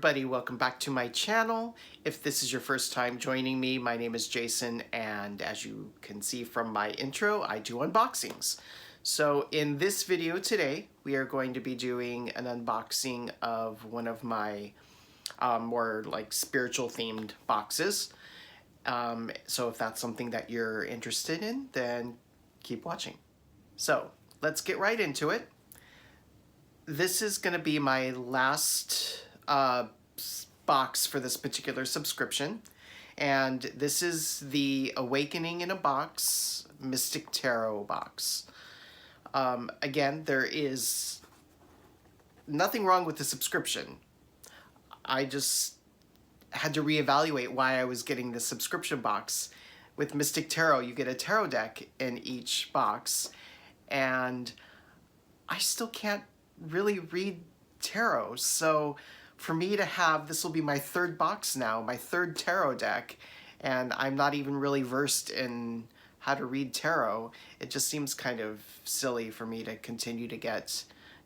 everybody, welcome back to my channel. If this is your first time joining me, my name is Jason, and as you can see from my intro, I do unboxings. So in this video today, we are going to be doing an unboxing of one of my more like spiritual themed boxes. So if that's something that you're interested in, then keep watching. So let's get right into it. This is going to be my last box for this particular subscription, and this is the Awakening in a Box Mystic Tarot box. Again, there is nothing wrong with the subscription. I just had to reevaluate why I was getting the subscription box. With Mystic Tarot, you get a tarot deck in each box, and I still can't really read tarot, so for me to have, this will be my third box now, my third tarot deck, and I'm not even really versed in how to read tarot. It just seems kind of silly for me to continue to get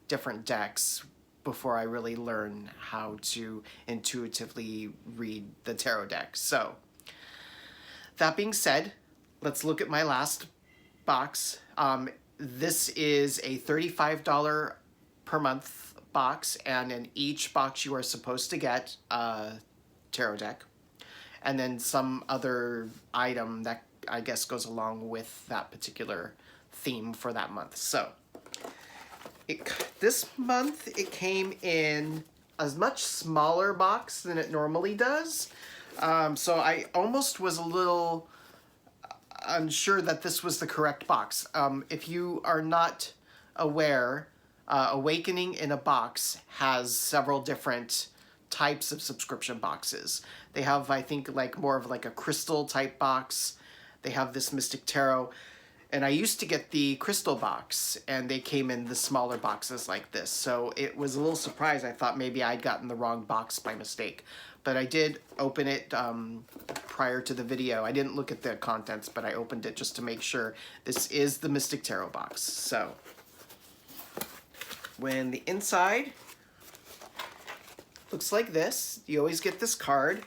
different decks before I really learn how to intuitively read the tarot deck. So that being said, let's look at my last box. This is a $35 per month box, and in each box you are supposed to get a tarot deck and then some other item that I guess goes along with that particular theme for that month. So this month it came in a much smaller box than it normally does, so I almost was a little unsure that this was the correct box. If you are not aware, Awakening in a Box has several different types of subscription boxes. They have, I think, like more of like a crystal type box. They have this Mystic Tarot, and I used to get the crystal box, and they came in the smaller boxes like this. So it was a little surprised. I thought maybe I'd gotten the wrong box by mistake, but I did open it prior to the video. I didn't look at the contents, but I opened it just to make sure. This is the Mystic Tarot box. So when the inside looks like this, you always get this card.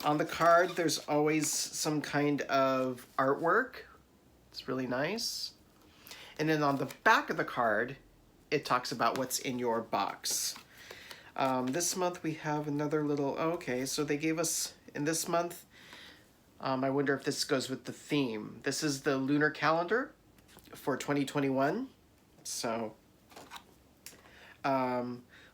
On the card, there's always some kind of artwork. It's really nice. And then on the back of the card, it talks about what's in your box. This month we have another little, okay, so they gave us, in this month, I wonder if this goes with the theme. This is the lunar calendar for 2021. So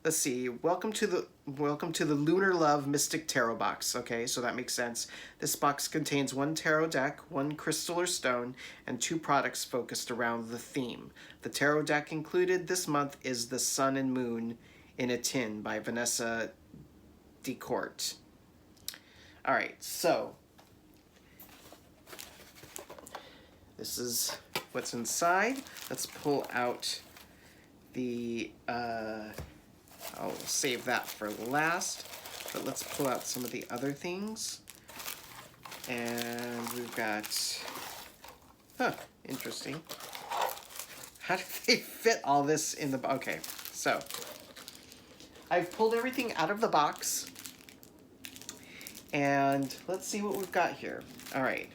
let's see. Welcome to the Lunar Love Mystic Tarot box. Okay, so that makes sense. This box contains one tarot deck, one crystal or stone, and two products focused around the theme. The tarot deck included this month is The Sun and Moon in a Tin by Vanessa DeCourt. All right, so this is what's inside. Let's pull out the, I'll save that for last, but let's pull out some of the other things. And we've got, interesting. How did they fit all this in the, okay, so I've pulled everything out of the box, and let's see what we've got here. All right.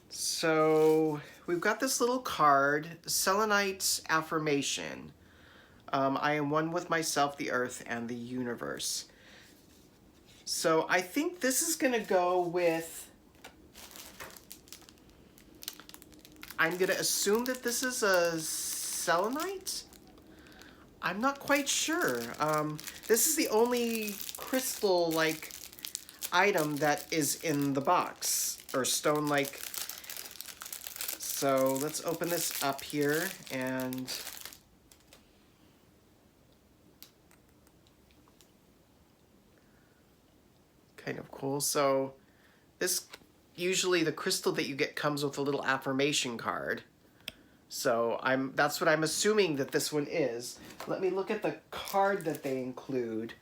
So we've got this little card, Selenite's Affirmation. I am one with myself, the earth, and the universe. So I think this is going to go with, I'm going to assume that this is a selenite? I'm not quite sure. This is the only crystal-like item that is in the box, or stone-like. So let's open this up here, and kind of cool. So this, usually the crystal that you get comes with a little affirmation card. So that's what I'm assuming that this one is. Let me look at the card that they include.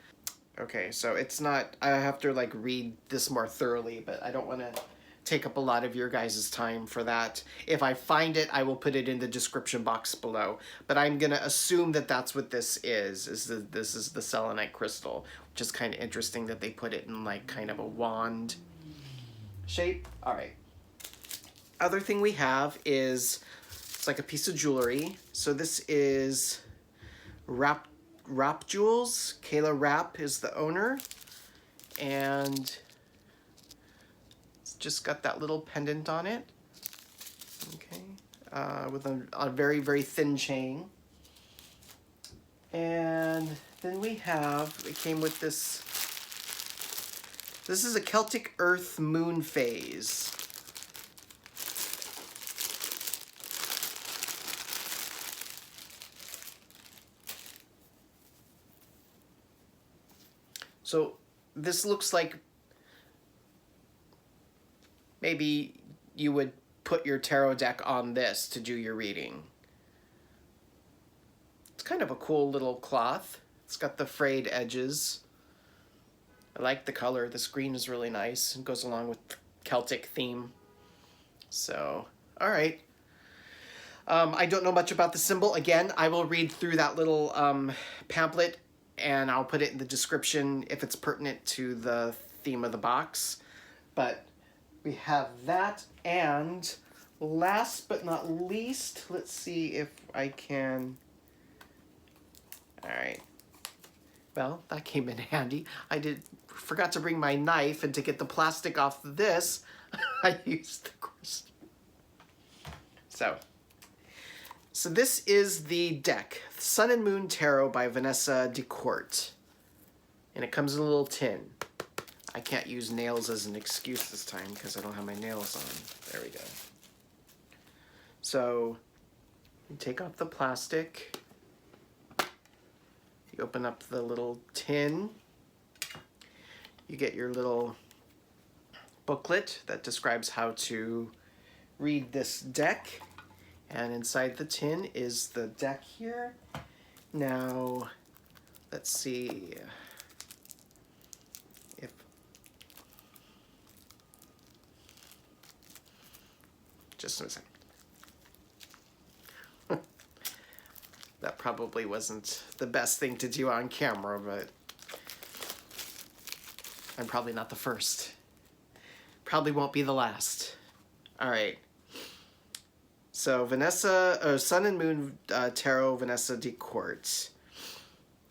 Okay, so it's not, I have to like read this more thoroughly, but I don't want to take up a lot of your guys' time for that. If I find it, I will put it in the description box below. But I'm going to assume that that's what this is this is the selenite crystal, which is kind of interesting that they put it in like kind of a wand shape. All right. Other thing we have is, it's like a piece of jewelry. So this is Rap Jewels. Kayla Rapp is the owner. And it's just got that little pendant on it. Okay. With a very, very thin chain. And then we have, it came with this. This is a Celtic Earth Moon Phase. So this looks like maybe you would put your tarot deck on this to do your reading. It's kind of a cool little cloth. It's got the frayed edges. I like the color. This green is really nice. It goes along with the Celtic theme. So, all right. I don't know much about the symbol. Again, I will read through that little pamphlet and I'll put it in the description if it's pertinent to the theme of the box. But we have that, and last but not least, let's see if I can... All right. Well, that came in handy. I forgot to bring my knife, and to get the plastic off this, I used the crystal. So this is the deck, Sun and Moon Tarot by Vanessa DeCourt. And it comes in a little tin. I can't use nails as an excuse this time because I don't have my nails on. There we go. So you take off the plastic. You open up the little tin. You get your little booklet that describes how to read this deck. And inside the tin is the deck here. Now, let's see if... Just a second. That probably wasn't the best thing to do on camera, but I'm probably not the first. Probably won't be the last. All right. So Vanessa, Sun and Moon Tarot, Vanessa DeCourt.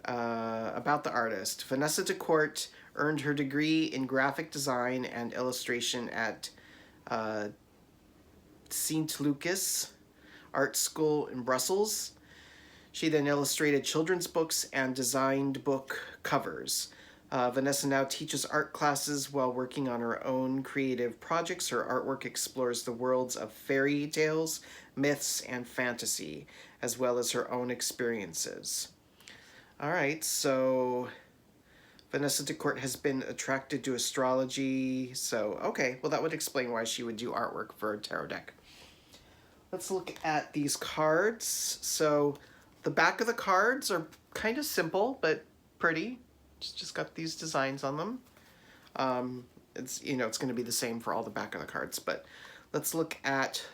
About the artist. Vanessa DeCourt earned her degree in graphic design and illustration at Sint Lucas Art School in Brussels. She then illustrated children's books and designed book covers. Vanessa now teaches art classes while working on her own creative projects. Her artwork explores the worlds of fairy tales, myths, and fantasy, as well as her own experiences. All right, so Vanessa DeCourt has been attracted to astrology. So, okay, well, that would explain why she would do artwork for a tarot deck. Let's look at these cards. So the back of the cards are kind of simple, but pretty. It's just got these designs on them. It's it's going to be the same for all the back of the cards, but let's look at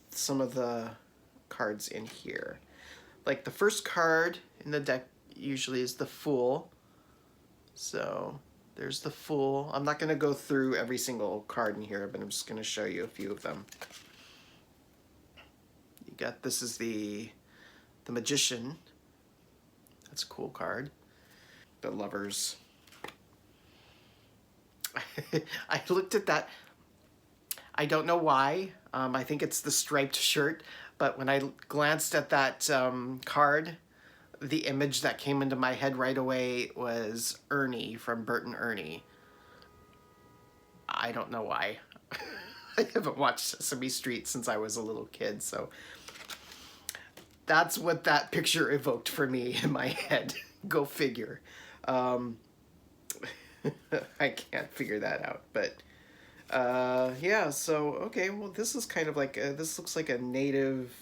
some of the cards in here. Like the first card in the deck usually is the Fool. So there's the Fool. I'm not going to go through every single card in here, but I'm just going to show you a few of them. You got, this is the Magician. That's a cool card. The Lovers. I looked at that. I don't know why. I think it's the striped shirt, but when I glanced at that card, the image that came into my head right away was Ernie from Bert and Ernie. I don't know why. I haven't watched Sesame Street since I was a little kid, so that's what that picture evoked for me in my head. Go figure. I can't figure that out, but yeah, so okay, well, this is kind of like this looks like a Native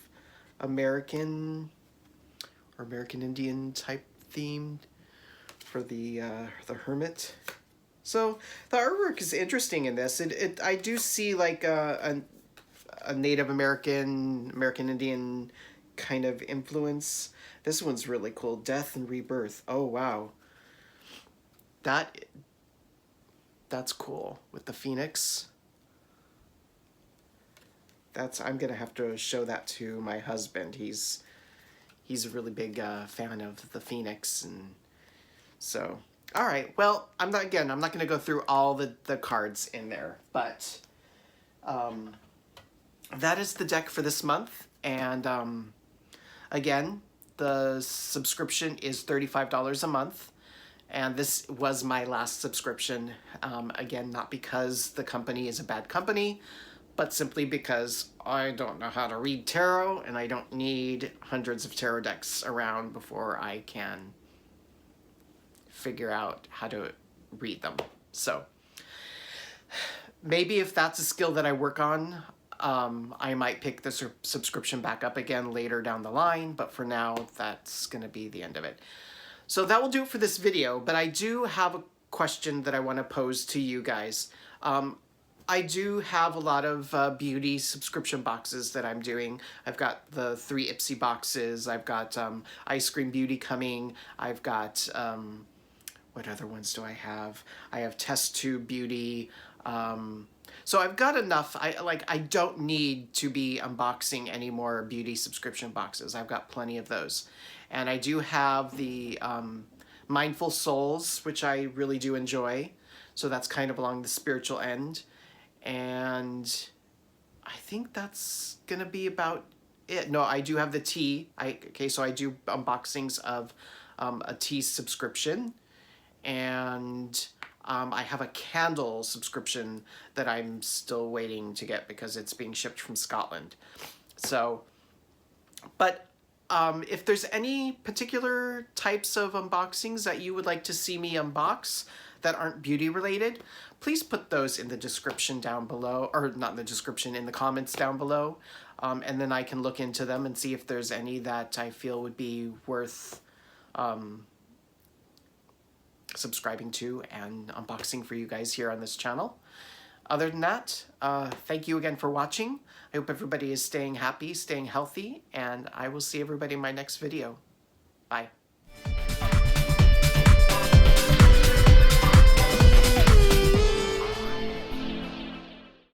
American or American Indian type theme for the Hermit. So the artwork is interesting in this. I do see like a Native American Indian kind of influence. This one's really cool. Death and Rebirth. Oh wow. That that's cool with the phoenix. I'm gonna have to show that to my husband. He's a really big fan of the phoenix, and so all right. Well, I'm not gonna go through all the cards in there, but um, that is the deck for this month, and again, the subscription is $35 a month. And this was my last subscription. Again, not because the company is a bad company, but simply because I don't know how to read tarot, and I don't need hundreds of tarot decks around before I can figure out how to read them. So maybe if that's a skill that I work on, I might pick the subscription back up again later down the line, but for now, that's going to be the end of it. So that will do it for this video, but I do have a question that I want to pose to you guys. I do have a lot of beauty subscription boxes that I'm doing. I've got the 3 Ipsy boxes. I've got Ice Cream Beauty coming. I've got, what other ones do I have? I have Test Tube Beauty. So I've got enough. I don't need to be unboxing any more beauty subscription boxes. I've got plenty of those. And I do have the Mindful Souls, which I really do enjoy. So that's kind of along the spiritual end. And I think that's going to be about it. No, I do have the tea. Okay, so I do unboxings of a tea subscription. And I have a candle subscription that I'm still waiting to get because it's being shipped from Scotland. So, but if there's any particular types of unboxings that you would like to see me unbox that aren't beauty related, please put those in the description down below, or not in the description, in the comments down below. And then I can look into them and see if there's any that I feel would be worth subscribing to and unboxing for you guys here on this channel. Other than that, thank you again for watching. I hope everybody is staying happy, staying healthy, and I will see everybody in my next video. Bye.